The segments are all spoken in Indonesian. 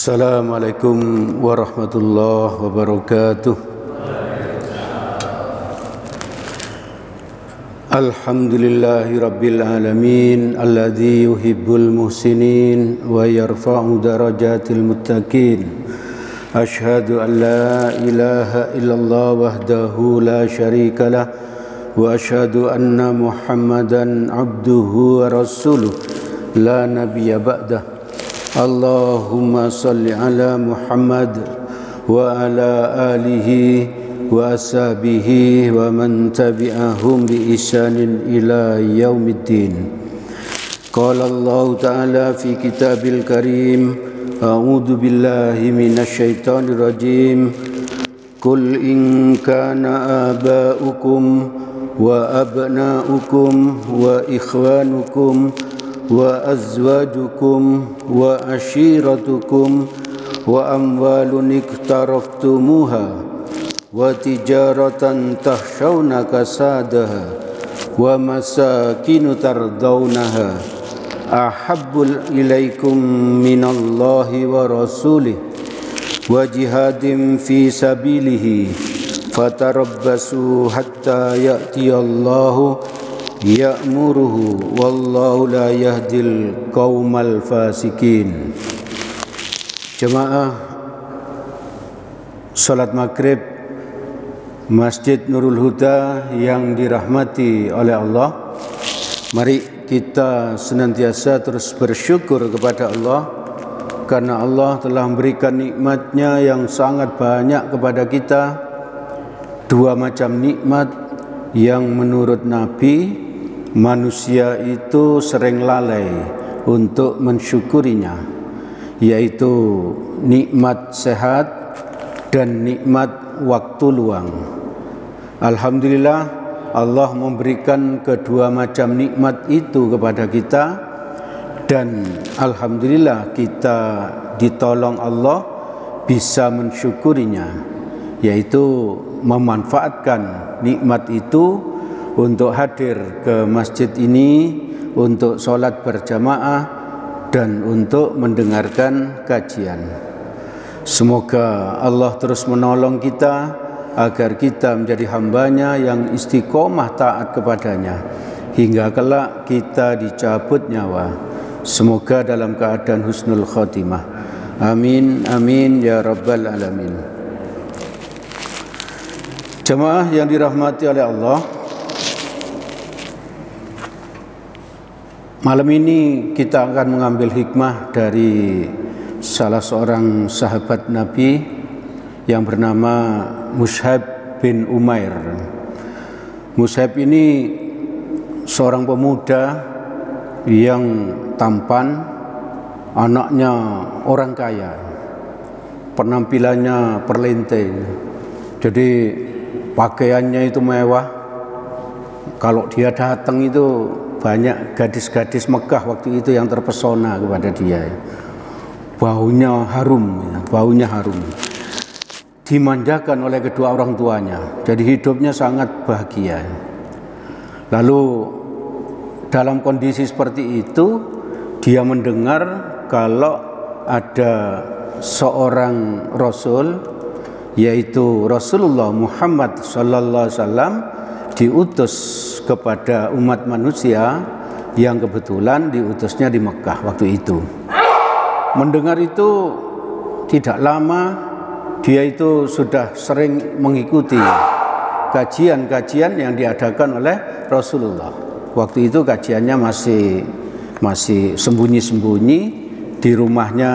Assalamualaikum warahmatullahi wabarakatuh. Alhamdulillahi rabbil alamin alladzi yuhibbul muhsinin wa yarfa'u darajatil muttaqin. Ashhadu an la ilaha illallah wahdahu la syarikalah wa ashhadu anna Muhammadan abduhu wa rasuluh la nabiyya ba'dah. Allahumma salli ala Muhammad wa ala alihi wa ashabihi wa man tabi'ahum bi ihsanin ila yaumiddin. Qala Allah ta'ala fi kitabil karim, a'udzu billahi minasy syaithanir rajim. Qul in kana aba'ukum wa abna'ukum wa ikhwanukum wa azwajukum wa ashiratukum wa amwalun iktaraftumuha wa tijaratan tahshawna kasadaha wa masakinu tardawnaha ahabbul ilaikum minallahi wa rasulih wa jihadin fi sabilihi fatarabbasu hatta ya'tiyallahu ya'muruhu wallahu la yahdil qaumal fasikin. Jemaah salat maghrib Masjid Nurul Huda yang dirahmati oleh Allah, mari kita senantiasa terus bersyukur kepada Allah karena Allah telah memberikan nikmatnya yang sangat banyak kepada kita. Dua macam nikmat yang menurut Nabi manusia itu sering lalai untuk mensyukurinya, yaitu nikmat sehat dan nikmat waktu luang. Alhamdulillah Allah memberikan kedua macam nikmat itu kepada kita, dan alhamdulillah kita ditolong Allah bisa mensyukurinya, yaitu memanfaatkan nikmat itu untuk hadir ke masjid ini, untuk sholat berjamaah dan untuk mendengarkan kajian. Semoga Allah terus menolong kita agar kita menjadi hambanya yang istiqomah taat kepadanya hingga kelak kita dicabut nyawa. Semoga dalam keadaan husnul khotimah. Amin amin ya rabbal alamin. Jemaah yang dirahmati oleh Allah, malam ini kita akan mengambil hikmah dari salah seorang sahabat Nabi yang bernama Mus'ab bin Umair. Mus'ab ini seorang pemuda yang tampan, anaknya orang kaya, penampilannya perlenting, jadi pakaiannya itu mewah. Kalau dia datang itu banyak gadis-gadis Mekah waktu itu yang terpesona kepada dia. Baunya harum, baunya harum. Dimanjakan oleh kedua orang tuanya, jadi hidupnya sangat bahagia. Lalu dalam kondisi seperti itu, dia mendengar kalau ada seorang Rasul, yaitu Rasulullah Muhammad sallallahu alaihi wasallam, diutus kepada umat manusia yang kebetulan diutusnya di Mekah waktu itu. Mendengar itu tidak lama, dia itu sudah sering mengikuti kajian-kajian yang diadakan oleh Rasulullah. Waktu itu kajiannya masih sembunyi-sembunyi di rumahnya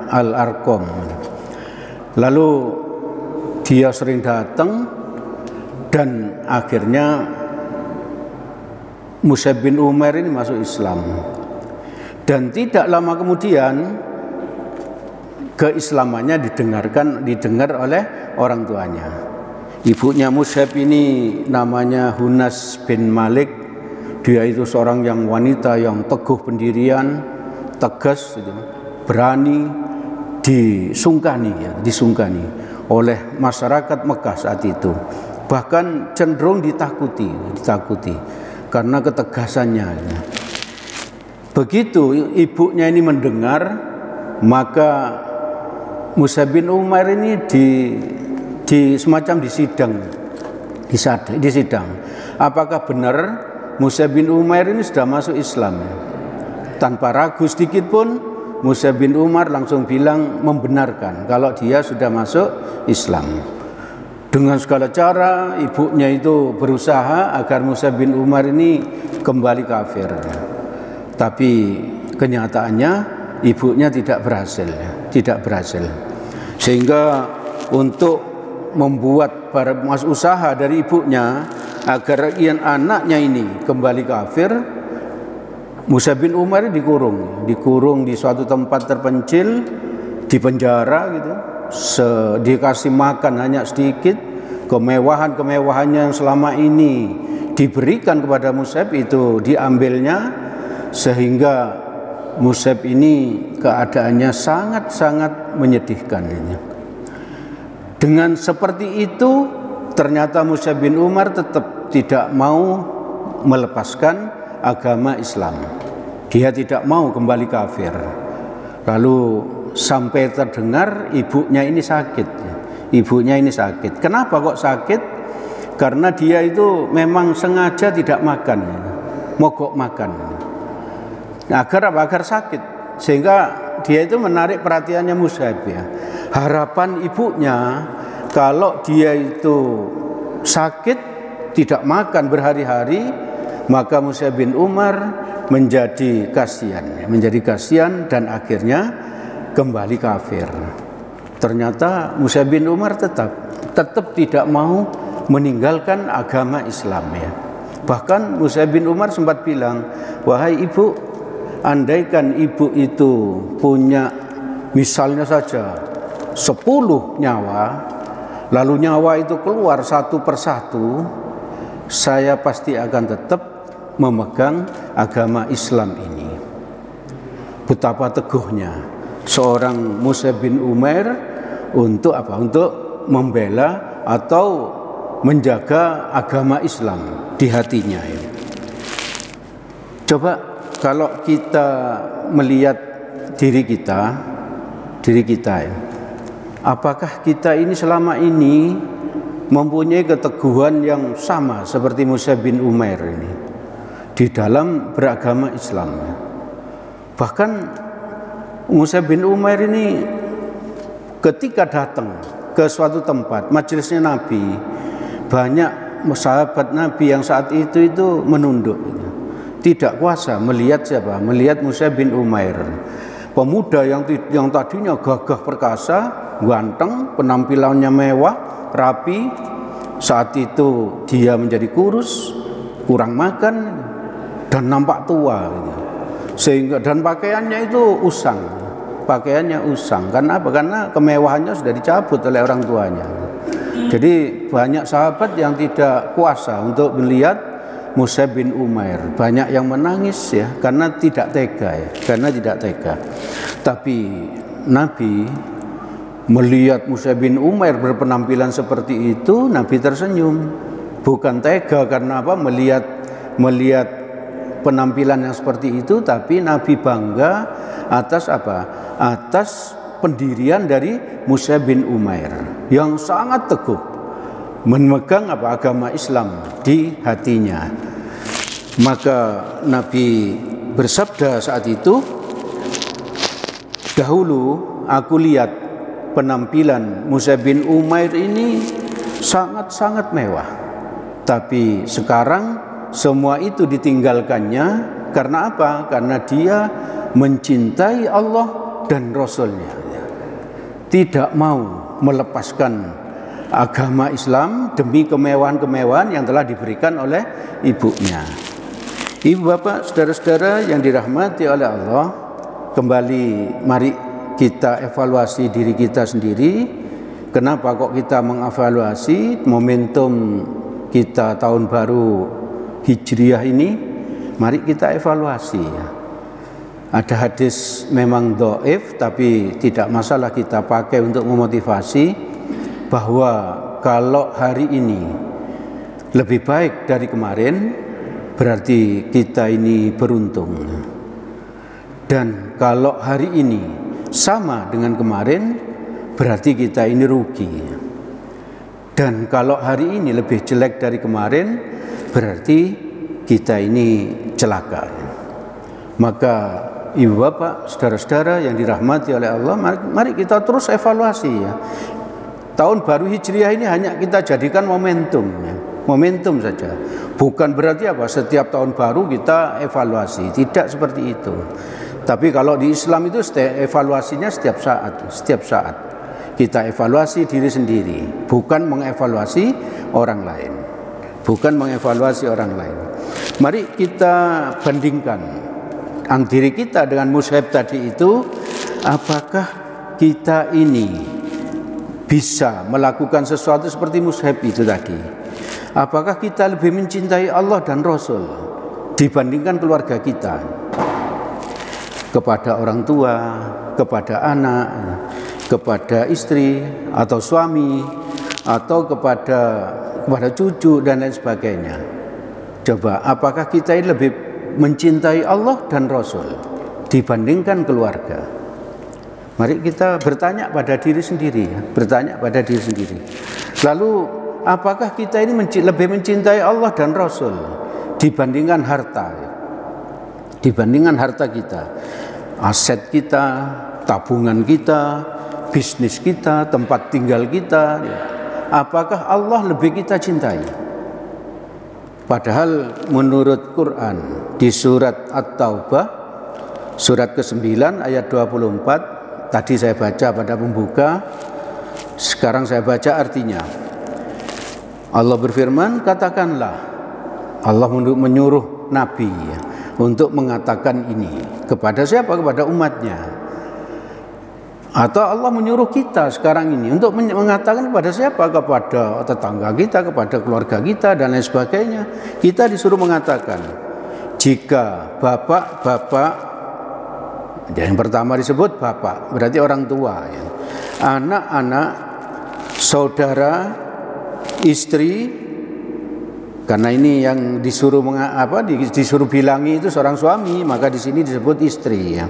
Al-Arqam. Lalu dia sering datang dan akhirnya Mus'ab bin Umair ini masuk Islam. Dan tidak lama kemudian keislamannya didengar oleh orang tuanya. Ibunya Mus'ab ini namanya Hunas bin Malik. Dia itu seorang yang wanita yang teguh pendirian, tegas, berani, disungkani oleh masyarakat Mekah saat itu. Bahkan cenderung ditakuti karena ketegasannya. Begitu ibunya ini mendengar, maka Mus'ab bin Umair ini semacam disidang. Apakah benar Mus'ab bin Umair ini sudah masuk Islam? Tanpa ragu sedikit pun Mus'ab bin Umair langsung bilang membenarkan kalau dia sudah masuk Islam. Dengan segala cara ibunya itu berusaha agar Mus'ab bin Umair ini kembali kafir. Tapi kenyataannya ibunya tidak berhasil. Sehingga untuk membuat usaha dari ibunya agar anaknya ini kembali kafir, Mus'ab bin Umair dikurung di suatu tempat terpencil, di penjara gitu. Dikasih makan hanya sedikit, kemewahannya yang selama ini diberikan kepada Mus'ab itu diambilnya, sehingga Mus'ab ini keadaannya sangat-sangat menyedihkan ini. Dengan seperti itu ternyata Mus'ab bin Umair tetap tidak mau melepaskan agama Islam. Dia tidak mau kembali kafir. Lalu sampai terdengar ibunya ini sakit. Kenapa kok sakit? Karena dia itu memang sengaja tidak makan, mogok makan. Agar sakit, sehingga dia itu menarik perhatiannya Mus'ab ya. Harapan ibunya kalau dia itu sakit tidak makan berhari-hari, maka Mus'ab bin Umair menjadi kasihan dan akhirnya kembali kafir. Ternyata Mus'ab bin Umair tetap tidak mau meninggalkan agama Islam ya. Bahkan Mus'ab bin Umair sempat bilang, "Wahai ibu, andaikan ibu itu punya misalnya saja 10 nyawa, lalu nyawa itu keluar satu persatu, saya pasti akan tetap memegang agama Islam ini." Betapa teguhnya seorang Mus'ab bin Umair untuk membela atau menjaga agama Islam di hatinya ya. Coba kalau kita melihat diri kita ya, apakah kita ini selama ini mempunyai keteguhan yang sama seperti Mus'ab bin Umair ini di dalam beragama Islam? Bahkan Mus'ab bin Umair ini ketika datang ke suatu tempat majelisnya Nabi, banyak sahabat Nabi yang saat itu menunduk, tidak kuasa melihat siapa? Melihat Mus'ab bin Umair, pemuda yang tadinya gagah perkasa, ganteng, penampilannya mewah, rapi. Saat itu dia menjadi kurus, kurang makan, dan nampak tua gitu. Sehingga dan pakaiannya itu usang. Karena apa? Karena kemewahannya sudah dicabut oleh orang tuanya. Jadi banyak sahabat yang tidak kuasa untuk melihat Mus'ab bin Umair. Banyak yang menangis ya, karena tidak tega. Tapi Nabi melihat Mus'ab bin Umair berpenampilan seperti itu, Nabi tersenyum. Bukan tega karena apa? Melihat penampilan yang seperti itu, tapi Nabi bangga atas apa? Atas pendirian dari Mus'ab bin Umair yang sangat teguh memegang agama Islam di hatinya. Maka Nabi bersabda saat itu, "Dahulu aku lihat penampilan Mus'ab bin Umair ini sangat-sangat mewah, tapi sekarang semua itu ditinggalkannya karena apa? Karena dia mencintai Allah dan Rasul-Nya. Tidak mau melepaskan agama Islam demi kemewahan-kemewahan yang telah diberikan oleh ibunya." Ibu bapak, saudara-saudara yang dirahmati oleh Allah, kembali mari kita evaluasi diri kita sendiri. Kenapa kok kita mengevaluasi momentum kita tahun baru Hijriah ini? Mari kita evaluasi ya. Ada hadis memang dhaif, tapi tidak masalah kita pakai untuk memotivasi bahwa kalau hari ini lebih baik dari kemarin, berarti kita ini beruntung. Dan kalau hari ini sama dengan kemarin, berarti kita ini rugi. Dan kalau hari ini lebih jelek dari kemarin, berarti kita ini celaka. Maka ibu bapak, saudara-saudara yang dirahmati oleh Allah, mari kita terus evaluasi ya. Tahun baru Hijriah ini hanya kita jadikan momentum ya. Momentum saja. Bukan berarti apa setiap tahun baru kita evaluasi, tidak seperti itu. Tapi kalau di Islam itu evaluasinya setiap saat kita evaluasi diri sendiri, bukan mengevaluasi orang lain. Mari kita bandingkan diri kita dengan mushaf tadi itu, apakah kita ini bisa melakukan sesuatu seperti mushaf itu tadi? Apakah kita lebih mencintai Allah dan Rasul dibandingkan keluarga kita? Kepada orang tua, kepada anak, kepada istri atau suami, atau kepada cucu dan lain sebagainya. Coba, apakah kita ini lebih mencintai Allah dan Rasul dibandingkan keluarga? Mari kita bertanya pada diri sendiri ya, Lalu apakah kita ini lebih mencintai Allah dan Rasul dibandingkan harta? Dibandingkan harta kita, aset kita, tabungan kita, bisnis kita, tempat tinggal kita. Apakah Allah lebih kita cintai? Padahal menurut Quran di surat At-Taubah, surat ke-9 ayat 24, tadi saya baca pada pembuka, sekarang saya baca artinya. Allah berfirman, katakanlah, Allah menyuruh Nabi untuk mengatakan ini kepada siapa? Kepada umatnya. Atau Allah menyuruh kita sekarang ini untuk mengatakan kepada siapa? Kepada tetangga kita, kepada keluarga kita dan lain sebagainya. Kita disuruh mengatakan, jika bapak, yang pertama disebut bapak, berarti orang tua ya. Anak-anak, saudara, istri, karena ini yang disuruh disuruh bilangi itu seorang suami, maka di sini disebut istri ya.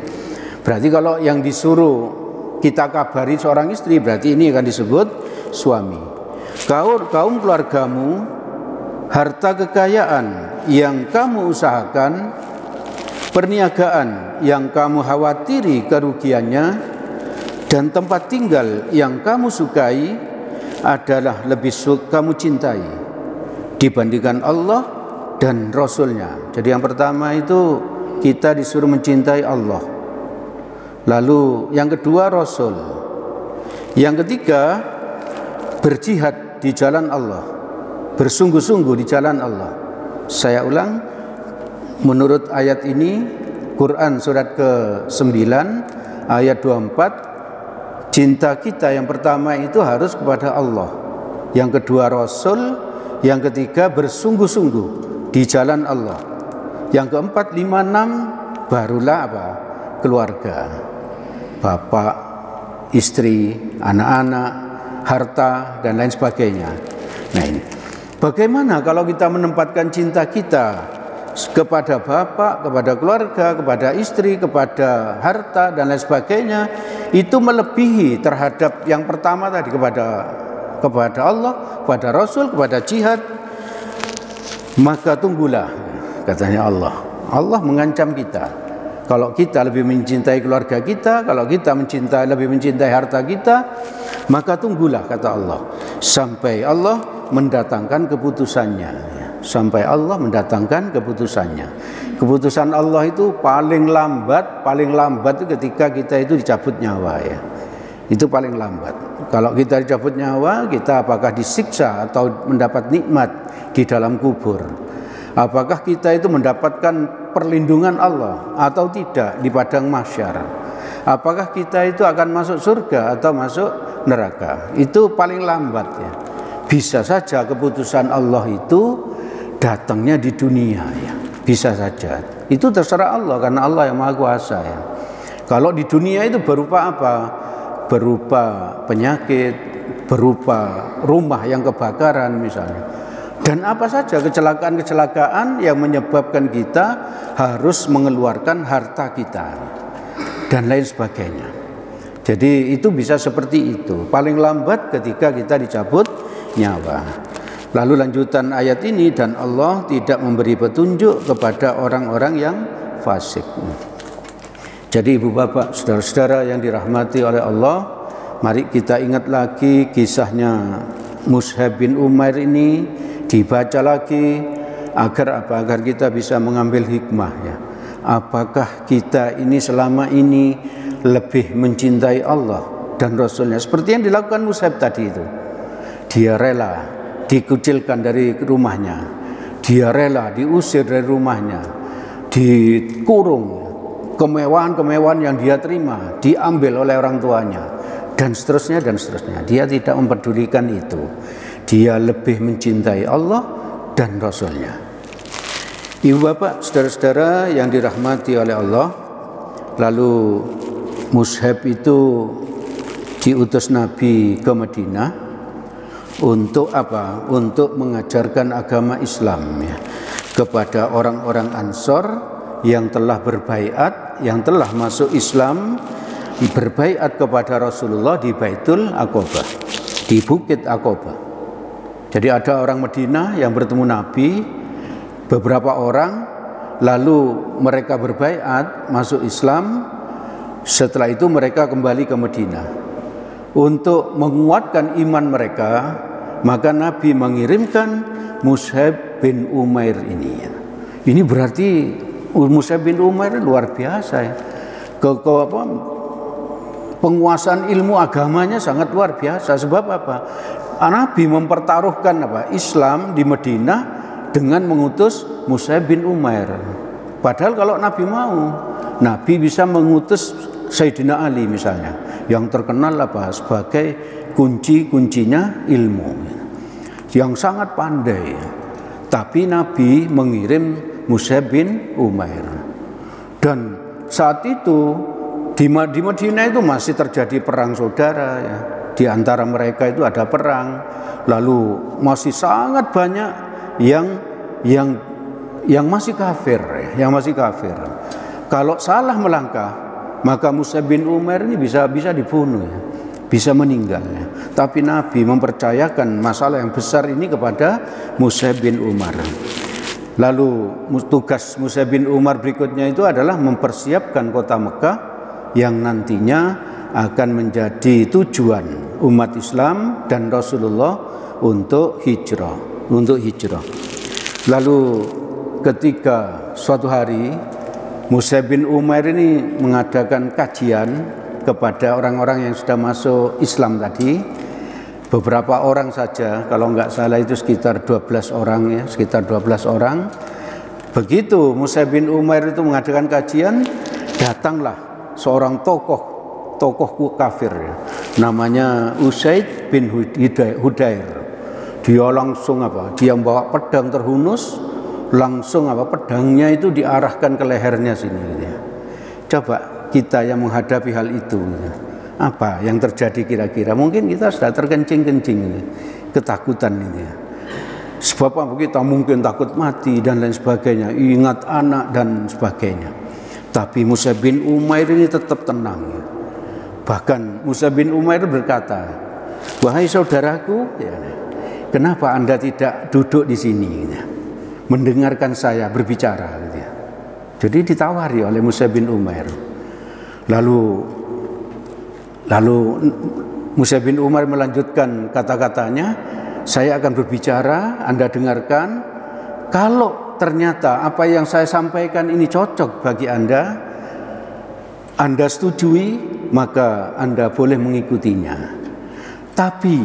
Berarti kalau yang disuruh kita kabari seorang istri, berarti ini akan disebut suami. Kaum keluargamu, harta kekayaan yang kamu usahakan, perniagaan yang kamu khawatiri kerugiannya, dan tempat tinggal yang kamu sukai adalah lebih kamu cintai dibandingkan Allah dan Rasulnya. Jadi yang pertama itu kita disuruh mencintai Allah. Lalu yang kedua Rasul. Yang ketiga berjihad di jalan Allah, bersungguh-sungguh di jalan Allah. Saya ulang, menurut ayat ini Quran surat ke-9 ayat 24, cinta kita yang pertama itu harus kepada Allah, yang kedua Rasul, yang ketiga bersungguh-sungguh di jalan Allah, yang keempat 5, 6 barulah apa? Keluarga, bapak, istri, anak-anak, harta dan lain sebagainya. Nah ini, bagaimana kalau kita menempatkan cinta kita kepada bapak, kepada keluarga, kepada istri, kepada harta dan lain sebagainya, itu melebihi terhadap yang pertama tadi, kepada Allah, kepada Rasul, kepada jihad. Maka tunggulah, katanya Allah mengancam kita. Kalau kita lebih mencintai keluarga kita, kalau kita lebih mencintai harta kita, maka tunggulah, kata Allah, sampai Allah mendatangkan keputusannya. Sampai Allah mendatangkan keputusannya. Keputusan Allah itu paling lambat itu ketika kita itu dicabut nyawa ya. Itu paling lambat. Kalau kita dicabut nyawa, kita apakah disiksa atau mendapat nikmat di dalam kubur? Apakah kita itu mendapatkan perlindungan Allah atau tidak di padang mahsyar? Apakah kita itu akan masuk surga atau masuk neraka? Itu paling lambat ya. Bisa saja keputusan Allah itu datangnya di dunia ya, bisa saja. Itu terserah Allah, karena Allah yang Maha Kuasa ya. Kalau di dunia itu berupa apa? Berupa penyakit, berupa rumah yang kebakaran misalnya. Dan apa saja kecelakaan-kecelakaan yang menyebabkan kita harus mengeluarkan harta kita dan lain sebagainya. Jadi itu bisa seperti itu, paling lambat ketika kita dicabut nyawa. Lalu lanjutan ayat ini, dan Allah tidak memberi petunjuk kepada orang-orang yang fasik. Jadi ibu bapak, saudara-saudara yang dirahmati oleh Allah, mari kita ingat lagi kisahnya Mus'ab bin Umair ini, dibaca lagi agar apa? Agar kita bisa mengambil hikmah ya. Apakah kita ini selama ini lebih mencintai Allah dan Rasulnya seperti yang dilakukan Mus'ab tadi itu? Dia rela dikucilkan dari rumahnya, dia rela diusir dari rumahnya, dikurung, kemewahan-kemewahan yang dia terima diambil oleh orang tuanya, dan seterusnya dan seterusnya. Dia tidak mempedulikan itu. Dia lebih mencintai Allah dan Rasulnya. Ibu bapak, saudara-saudara yang dirahmati oleh Allah, lalu Mus'ab itu diutus Nabi ke Madinah untuk apa? Untuk mengajarkan agama Islam ya, kepada orang-orang Ansor yang telah berbaiat, yang telah masuk Islam, berbaiat kepada Rasulullah di Baitul Aqabah, di Bukit Aqabah. Jadi ada orang Madinah yang bertemu Nabi, beberapa orang, lalu mereka berbaiat masuk Islam. Setelah itu mereka kembali ke Madinah untuk menguatkan iman mereka. Maka Nabi mengirimkan Mus'ab bin Umair ini. Ini berarti Mus'ab bin Umair luar biasa ya. Penguasaan ilmu agamanya sangat luar biasa. Sebab apa? Nabi mempertaruhkan Islam di Madinah dengan mengutus Mus'ab bin Umair. Padahal kalau Nabi mau, Nabi bisa mengutus Sayyidina Ali misalnya, yang terkenal sebagai kunci-kuncinya ilmu, yang sangat pandai. Tapi Nabi mengirim Mus'ab bin Umair. Dan saat itu di Madinah itu masih terjadi perang saudara ya. Di antara mereka itu ada perang. Lalu masih sangat banyak yang masih kafir ya, yang masih kafir. Kalau salah melangkah, maka Mus'ab bin Umair ini bisa dibunuh ya, bisa meninggal ya. Tapi Nabi mempercayakan masalah yang besar ini kepada Mus'ab bin Umar. Lalu tugas Mus'ab bin Umar berikutnya itu adalah mempersiapkan kota Mekah yang nantinya akan menjadi tujuan umat Islam dan Rasulullah untuk hijrah. Lalu ketika suatu hari Mus'ab bin Umair ini mengadakan kajian kepada orang-orang yang sudah masuk Islam tadi, beberapa orang saja, kalau enggak salah itu sekitar 12 orang ya, sekitar 12 orang. Begitu Mus'ab bin Umair itu mengadakan kajian, datanglah seorang tokoh kafir ya, namanya Usaid bin Hudair. Dia langsung dia membawa pedang terhunus, langsung pedangnya itu diarahkan ke lehernya sini gitu ya. Coba kita yang menghadapi hal itu gitu, apa yang terjadi kira-kira? Mungkin kita sudah terkencing-kencing gitu, ketakutan ini ya. Sebab kita mungkin takut mati dan lain sebagainya, ingat anak dan sebagainya. Tapi Mus'ab bin Umair ini tetap tenang ya. Bahkan Mus'ab bin Umair berkata, "Wahai saudaraku, ya, kenapa Anda tidak duduk di sini gitu, mendengarkan saya berbicara gitu ya." Jadi ditawari oleh Mus'ab bin Umair. Lalu Mus'ab bin Umair melanjutkan kata-katanya, "Saya akan berbicara, Anda dengarkan. Kalau ternyata apa yang saya sampaikan ini cocok bagi Anda setujui, maka Anda boleh mengikutinya. Tapi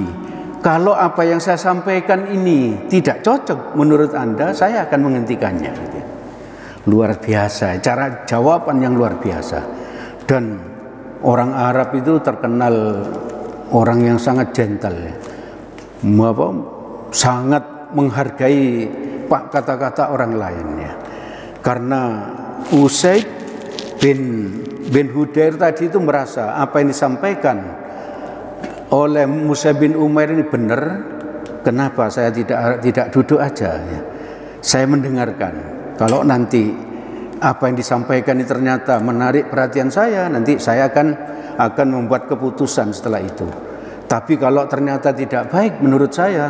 kalau apa yang saya sampaikan ini tidak cocok menurut Anda, saya akan menghentikannya." Luar biasa, cara jawaban yang luar biasa. Dan orang Arab itu terkenal orang yang sangat gentle ya. Sangat menghargai kata-kata orang lain ya. Karena Usaid bin Hudair tadi itu merasa apa yang disampaikan oleh Mus'ab bin Umair ini benar. Kenapa saya tidak duduk aja ya? Saya mendengarkan. Kalau nanti apa yang disampaikan ini ternyata menarik perhatian saya, nanti saya akan membuat keputusan setelah itu. Tapi kalau ternyata tidak baik menurut saya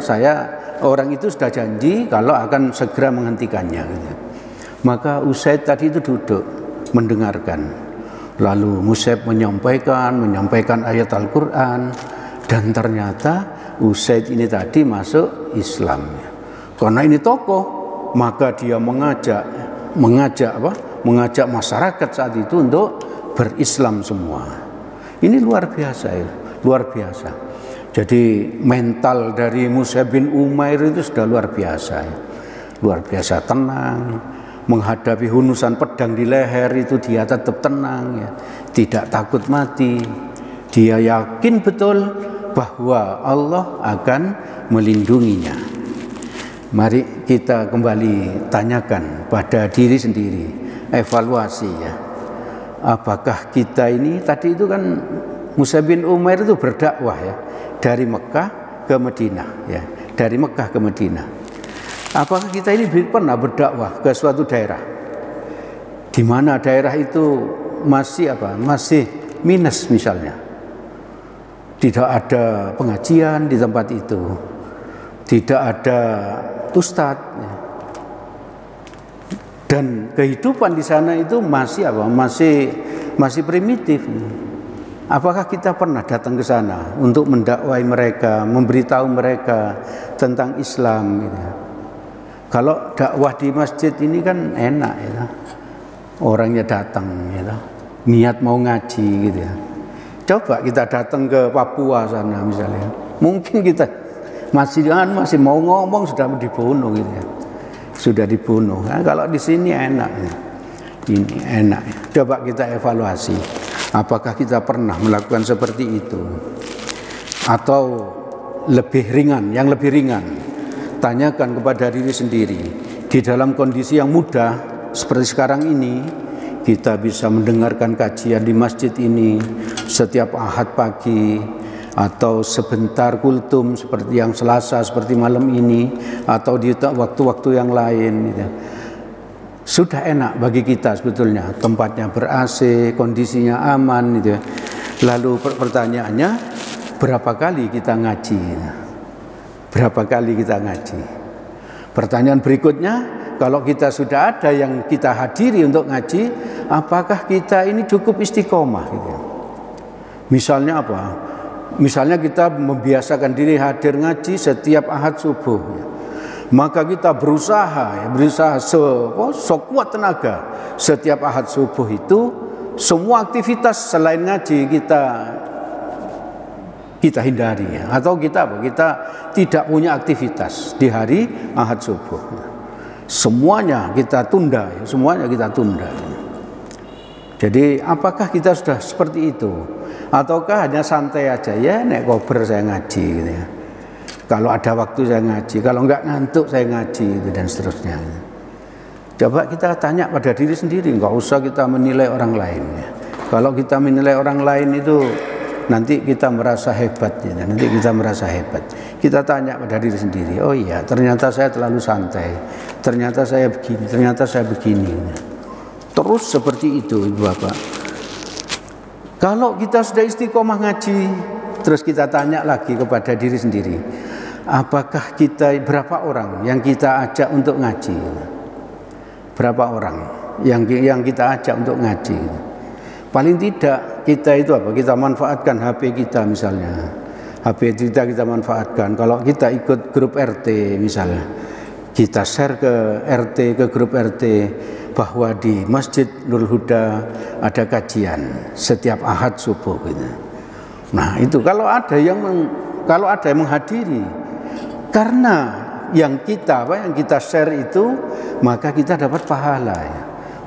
orang itu sudah janji kalau akan segera menghentikannya gitu. Maka Usaid tadi itu duduk mendengarkan. Lalu Musaib menyampaikan ayat Al-Quran, dan ternyata Usaid ini tadi masuk Islam. Karena ini tokoh, maka dia mengajak masyarakat saat itu untuk berislam semua. Ini luar biasa ya, luar biasa. Jadi mental dari Mus'ab bin Umair itu sudah luar biasa ya. Luar biasa tenang. Menghadapi hunusan pedang di leher itu dia tetap tenang ya. Tidak takut mati. Dia yakin betul bahwa Allah akan melindunginya. Mari kita kembali tanyakan pada diri sendiri, evaluasi ya. Apakah kita ini, tadi itu kan Mus'ab bin Umair itu berdakwah ya, dari Mekah ke Madinah ya, dari Mekah ke Madinah. Apakah kita ini pernah berdakwah ke suatu daerah di mana daerah itu masih minus misalnya, tidak ada pengajian di tempat itu, tidak ada ustadz, dan kehidupan di sana itu masih primitif. Apakah kita pernah datang ke sana untuk mendakwai mereka, memberitahu mereka tentang Islam gitu? Kalau dakwah di masjid ini kan enak ya, orangnya datang ya, niat mau ngaji gitu ya. Coba kita datang ke Papua sana misalnya, mungkin kita masih mau ngomong sudah dibunuh gitu ya, sudah dibunuh. Nah, kalau di sini enak ya. Ini enak ya. Coba kita evaluasi, apakah kita pernah melakukan seperti itu, atau lebih ringan, yang lebih ringan. Tanyakan kepada diri sendiri, di dalam kondisi yang mudah seperti sekarang ini, kita bisa mendengarkan kajian di masjid ini setiap Ahad pagi, atau sebentar kultum seperti yang Selasa, seperti malam ini, atau di waktu-waktu yang lain gitu. Sudah enak bagi kita sebetulnya, tempatnya ber-AC, kondisinya aman gitu. Lalu pertanyaannya, berapa kali kita ngaji? Berapa kali kita ngaji? Pertanyaan berikutnya, kalau kita sudah ada yang kita hadiri untuk ngaji, apakah kita ini cukup istiqomah gitu? Misalnya apa? Misalnya kita membiasakan diri hadir ngaji setiap Ahad subuh, maka kita berusaha sekuat tenaga setiap Ahad subuh itu, semua aktivitas selain ngaji kita hindari ya. Atau kita tidak punya aktivitas di hari Ahad subuh, semuanya kita tunda ya, semuanya kita tunda ya. Jadi apakah kita sudah seperti itu, ataukah hanya santai aja ya, nek kober saya ngaji gitu ya, kalau ada waktu saya ngaji, kalau enggak ngantuk saya ngaji gitu, dan seterusnya. Coba kita tanya pada diri sendiri, enggak usah kita menilai orang lain ya. Kalau kita menilai orang lain itu nanti kita merasa hebat ya, nanti kita merasa hebat. Kita tanya pada diri sendiri, oh iya ternyata saya terlalu santai, ternyata saya begini, ternyata saya begini. Terus seperti itu Ibu Bapak. Kalau kita sudah istiqomah ngaji, terus kita tanya lagi kepada diri sendiri, apakah berapa orang yang kita ajak untuk ngaji? Berapa orang yang kita ajak untuk ngaji? Paling tidak kita itu kita manfaatkan HP kita misalnya. HP kita manfaatkan. Kalau kita ikut grup RT misalnya, kita share ke RT, ke grup RT, bahwa di Masjid Nurul Huda ada kajian setiap Ahad subuh gitu. Nah itu kalau ada yang menghadiri, karena yang kita share itu, maka kita dapat pahala ya.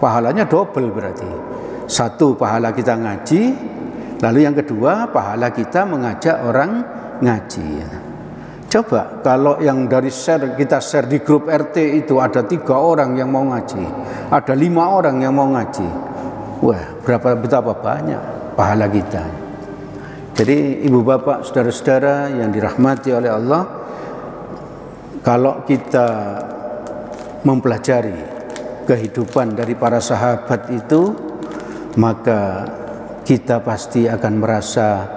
Pahalanya double berarti. Satu, pahala kita ngaji, lalu yang kedua, pahala kita mengajak orang ngaji ya. Coba kalau yang kita share di grup RT itu ada 3 orang yang mau ngaji, ada 5 orang yang mau ngaji, wah betapa banyak pahala kita. Jadi ibu bapak saudara-saudara yang dirahmati oleh Allah, kalau kita mempelajari kehidupan dari para sahabat itu, maka kita pasti akan merasa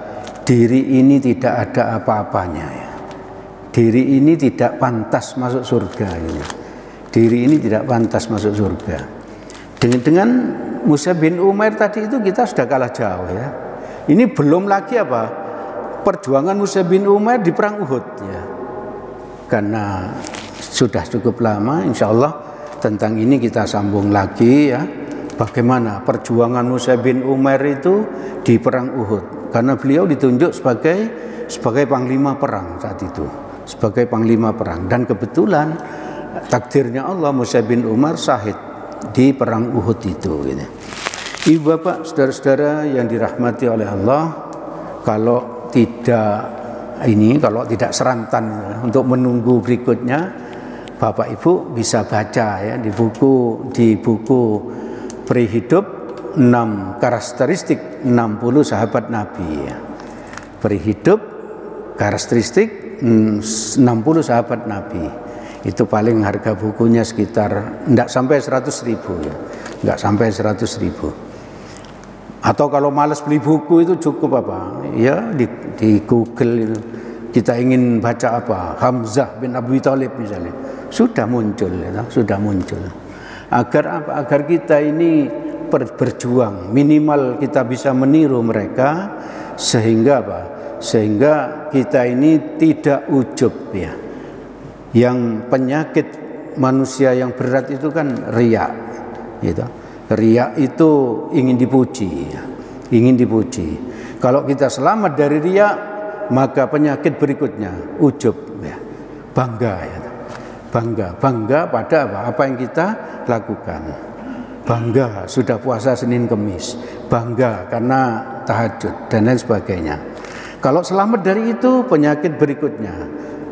diri ini tidak ada apa-apanya ya. Diri ini tidak pantas masuk surga ya. Diri ini tidak pantas masuk surga. Dengan Mus'ab bin Umair tadi itu kita sudah kalah jauh ya. Ini belum lagi apa? Perjuangan Mus'ab bin Umair di perang Uhud ya. Karena sudah cukup lama, insya Allah tentang ini kita sambung lagi ya. Bagaimana perjuangan Mus'ab bin Umair itu di perang Uhud. Karena beliau ditunjuk sebagai panglima perang saat itu. Sebagai panglima perang. Dan kebetulan takdirnya Allah Mus'ab bin Umair syahid di perang Uhud itu gitu. Ibu bapak saudara-saudara yang dirahmati oleh Allah, kalau tidak serantan untuk menunggu berikutnya, bapak ibu bisa baca ya di buku Peri Hidup 6 karakteristik 60 sahabat Nabi ya. Peri Hidup karakteristik 60 sahabat Nabi. Itu paling harga bukunya sekitar enggak sampai 100.000 ya. Enggak sampai 100.000. Atau kalau malas beli buku itu cukup apa? Ya di Google itu. Kita ingin baca apa? Hamzah bin Abi Thalib misalnya. Sudah muncul ya, sudah muncul. Agar apa? Agar kita ini berjuang, minimal kita bisa meniru mereka, sehingga apa? Sehingga kita ini tidak ujub ya. Yang penyakit manusia yang berat itu kan riya gitu. Riya itu ingin dipuji ya. Ingin dipuji. Kalau kita selamat dari riya, maka penyakit berikutnya ujub ya. Bangga ya. Bangga pada apa yang kita lakukan. Bangga sudah puasa Senin Kemis, bangga karena tahajud dan lain sebagainya. Kalau selamat dari itu, penyakit berikutnya,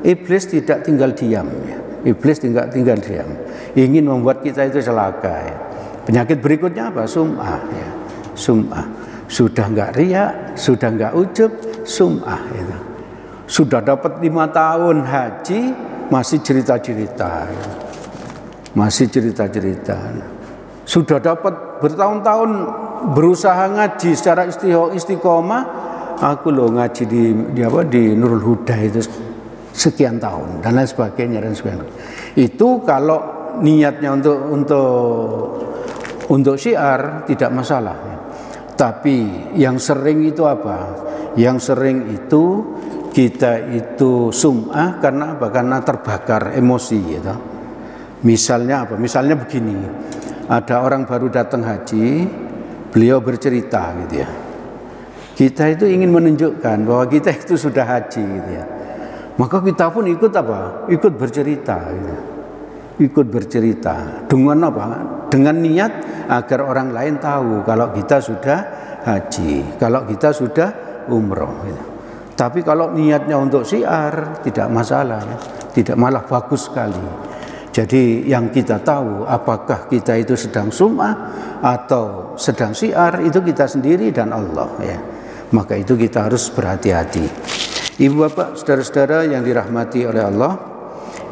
iblis tidak tinggal diam ya. Iblis tidak tinggal diam, ingin membuat kita itu celaka ya. Penyakit berikutnya apa? Sum'ah ya. Sum'ah. Sudah enggak riya, sudah enggak ujub, sum'ah itu. Sudah dapat 5 tahun haji, masih cerita-cerita ya. Masih cerita-cerita. Sudah dapat bertahun-tahun berusaha ngaji secara istiqomah. Aku loh ngaji di Nurul Huda itu sekian tahun dan lain sebagainya dan sebagainya. Itu kalau niatnya untuk syiar tidak masalah. Tapi yang sering itu apa? Yang sering itu kita itu sum'ah karena apa? Karena terbakar emosi gitu. Misalnya apa? Misalnya begini. Ada orang baru datang haji, beliau bercerita gitu ya. Kita itu ingin menunjukkan bahwa kita itu sudah haji gitu ya. Maka kita pun ikut apa? Ikut bercerita gitu. Ikut bercerita. Dengan apa? Dengan niat agar orang lain tahu kalau kita sudah haji, kalau kita sudah umroh gitu. Tapi kalau niatnya untuk syiar tidak masalah ya. Tidak, malah bagus sekali. Jadi yang kita tahu apakah kita itu sedang sum'ah atau sedang syiar itu kita sendiri dan Allah ya. Maka itu kita harus berhati-hati. Ibu bapak saudara-saudara yang dirahmati oleh Allah,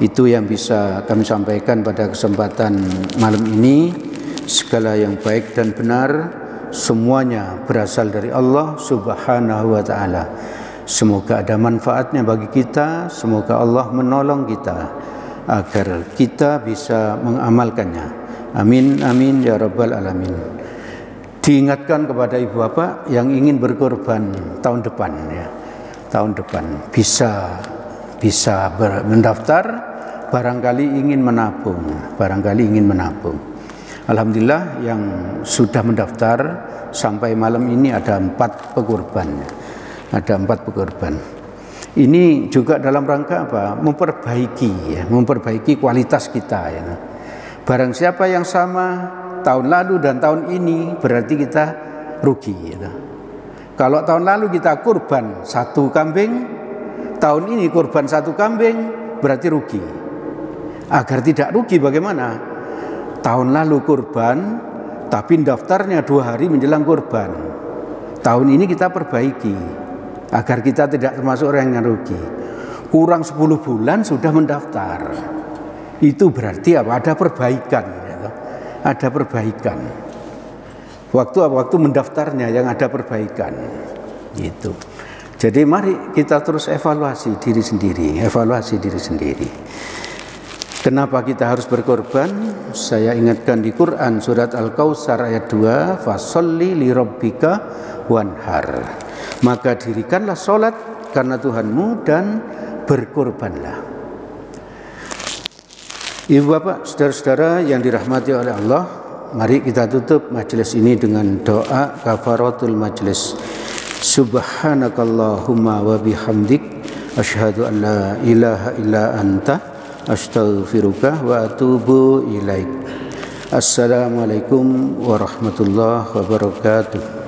itu yang bisa kami sampaikan pada kesempatan malam ini. Segala yang baik dan benar semuanya berasal dari Allah Subhanahu wa taala. Semoga ada manfaatnya bagi kita, semoga Allah menolong kita agar kita bisa mengamalkannya. Amin amin ya rabbal alamin. Diingatkan kepada ibu bapak yang ingin berkorban tahun depan ya. Tahun depan bisa mendaftar, barangkali ingin menabung. Alhamdulillah yang sudah mendaftar sampai malam ini ada 4 pekorban. Ada 4 pekorban. Ini juga dalam rangka apa? Memperbaiki kualitas kita ya. Barang siapa yang sama tahun lalu dan tahun ini berarti kita rugi ya. Kalau tahun lalu kita kurban 1 kambing, tahun ini kurban 1 kambing berarti rugi. Agar tidak rugi bagaimana? Tahun lalu kurban tapi daftarnya 2 hari menjelang kurban. Tahun ini kita perbaiki agar kita tidak termasuk orang yang rugi. Kurang 10 bulan sudah mendaftar. Itu berarti apa? Ada perbaikan gitu. ada perbaikan. Waktu mendaftarnya yang ada perbaikan. Gitu. Jadi mari kita terus evaluasi diri sendiri. Kenapa kita harus berkorban? Saya ingatkan di Quran surat Al-Kautsar ayat 2, fasholli li rabbika wanhar. Maka dirikanlah sholat karena Tuhanmu dan berkorbanlah. Ibu bapak, saudara-saudara yang dirahmati oleh Allah, mari kita tutup majelis ini dengan doa kafaratul majelis. Subhanakallahumma wa bihamdik asyhadu an la ilaha illa anta astaghfiruka wa atubu ilaik. Assalamualaikum warahmatullahi wabarakatuh.